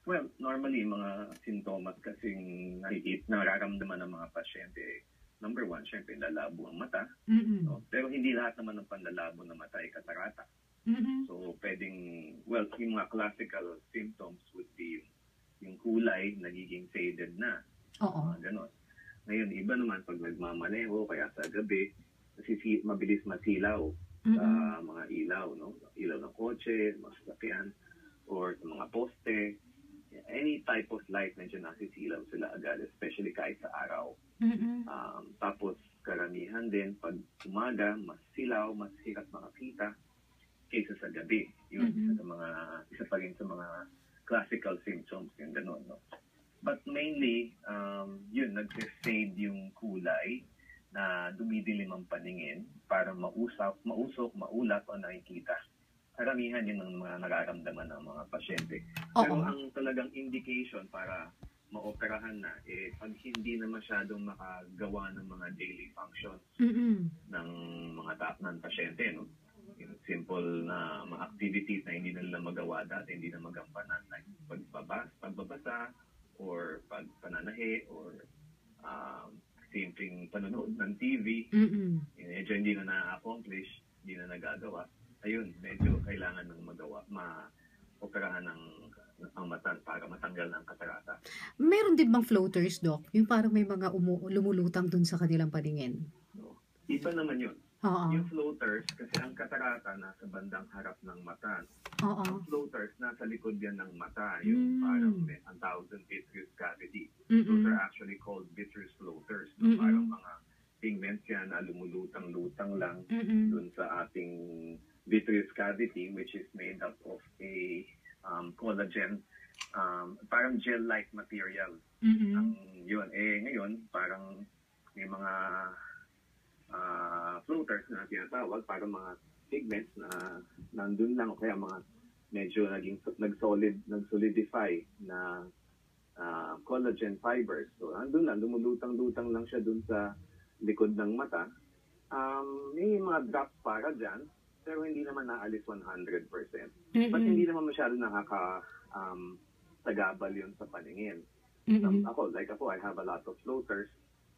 Well, normally, mga sintomas kasing nararamdaman ng mga pasyente, number one, syempre, lalabo ang mata. No? Pero hindi lahat naman ng panlalabo ng mata ay katarata. So, pwedeng, well, yung mga classical symptoms would be yung kulay, nagiging faded na. Ganon. Ngayon, iba naman pag nagmamaneho, kaya sa gabi, mabilis masilaw sa mga ilaw, no? Ilaw ng kotse, mga sasakyan, or sa mga poste. Any type of light, medyo nasisilaw sila agad, especially kahit sa araw. Tapos, karamihan din, pag umaga, mas silaw, mas hirap makakita kaysa sa gabi. Yun, isa pa rin sa mga classical symptoms, yung gano'n, no? But mainly, yun, nag-fade yung kulay na dumidilim ang paningin para mausok, maulap ang nakikita. Karamihan yun ang mga nararamdaman ng mga pasyente. Pero ang talagang indication para maoperahan na, pag hindi na masyadong makagawa ng mga daily functions ng mga ng pasyente, no? Yung simple na mga activities na hindi na nila magawa dati, hindi na magampanan, like pagbabasa, or pagpananahe, or simpleng panonood ng TV, medyo hindi na na-accomplish, hindi na nagagawa. Ayun, medyo kailangan ng maoperahan ng ang mata para matanggal ng katarata. Meron din bang floaters, Doc? Yung parang may mga lumulutang dun sa kanilang paningin? So, iba naman yun. Yung floaters, kasi ang katarata nasa bandang harap ng mata. Ang floaters, nasa likod yan ng mata. Yung parang ang tawag ng vitreous cavity. Those are actually called vitreous floaters. No? Parang mga pigments yan na lumulutang-lutang lang dun sa ating vitreous cavity, which is made up of a collagen, parang gel-like material. Yun, ngayon, parang may mga floaters na tinatawag, parang mga pigments na nandun lang, o kaya mga medyo nag-solidify na collagen fibers. So, nandun lang, lumulutang-lutang lang siya dun sa likod ng mata. May mga drops para dyan, pero hindi naman naalis 100%. But hindi naman masyado sagabal yun sa paningin. Ako, I have a lot of floaters.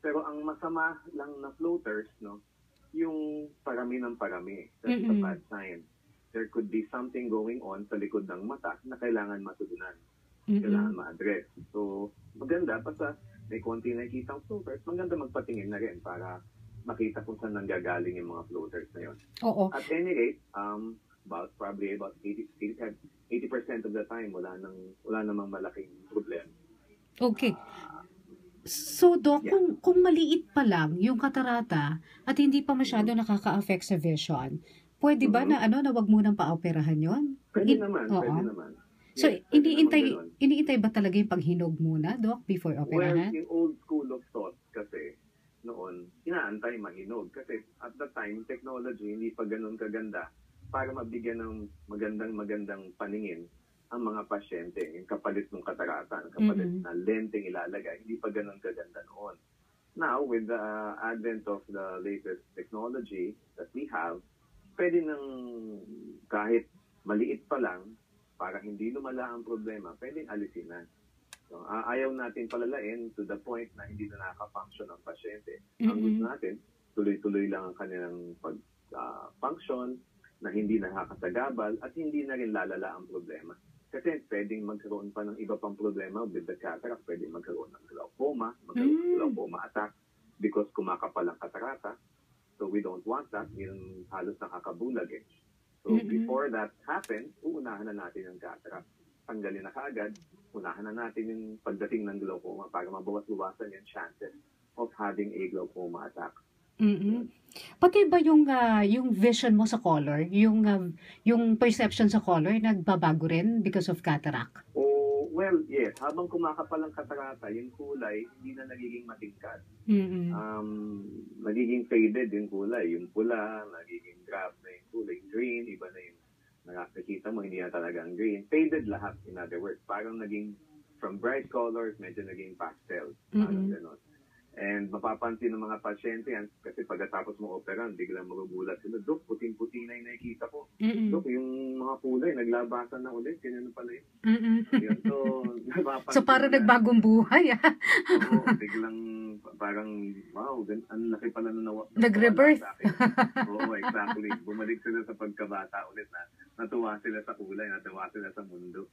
Pero ang masama lang na floaters, no, yung parami ng parami. That's a bad sign. There could be something going on sa likod ng mata na kailangan matugunan. Kailangan ma-address. So, maganda, basta may konti nakikitang floaters, maganda magpatingin na rin para makita kung saan nanggagaling yung mga floaters na yun. At any rate, probably about 80% of the time, wala namang malaking problem. Okay. So, Doc, kung maliit pa lang yung katarata at hindi pa masyado nakaka-affect sa vision, pwede ba na wag munang paoperahan yon? Pwede naman. So, iniintay ba talaga yung paghinog muna, Doc, before operahan? Well, yung old school of thought kasi, noon, inaantay mahinog. Kasi at the time, technology hindi pa ganun kaganda para mabigyan ng magandang paningin ang mga pasyente, yung kapalit ng katarata, ang kapalit na lenteng ilalagay, hindi pa ganun kaganda noon. Now, with the advent of the latest technology that we have, pwede nang kahit maliit pa lang, para hindi lumala ang problema, pwedeng alisin na. So, ayaw natin palalain to the point na hindi na nakaka-function ang pasyente. Ang gusto natin, tuloy-tuloy lang ang kanilang pag-function, na hindi nakakasagabal at hindi na rin lalala ang problema. Kasi pwedeng magkaroon pa ng iba pang problema with the cataract, pwedeng magkaroon ng glaucoma, glaucoma attack because kumakapal ang katarata. So we don't want that. Yun halos nakakabulag eh. So before that happens, uunahan na natin ang cataract. Tanggalin na kaagad, unahan na natin yung pagdating ng glaucoma para mabawas-bawasan yung chances of having a glaucoma attack. Pati ba yung vision mo sa color, yung perception sa color nagbabago rin because of cataract? Oh, well, yes. Habang kumakapal ang katarata, yung kulay hindi na nagiging matingkad. Nagiging faded yung kulay. Yung pula, nagiging drab na yung kulay. Green, iba na yung nakakita mo, hindi na talagang green. Faded lahat, in other words. Parang naging from bright colors, medyo naging pastel. Parang gano'n. And mapapansin ng mga pasyente yan, kasi pagkatapos mo operan, biglang magugulat sila, Dok, puting-puti na yung nakikita ko. Dok, yung mga kulay, naglabasan na ulit, ganyan pala yun. So, So parang nagbagong buhay, ah. Oo, biglang parang, wow, ang laki pala na Nag-rebirth. sa akin. Oo, exactly. Bumalik sila sa pagkabata ulit na natuwa sila sa kulay, natuwa sila sa mundo.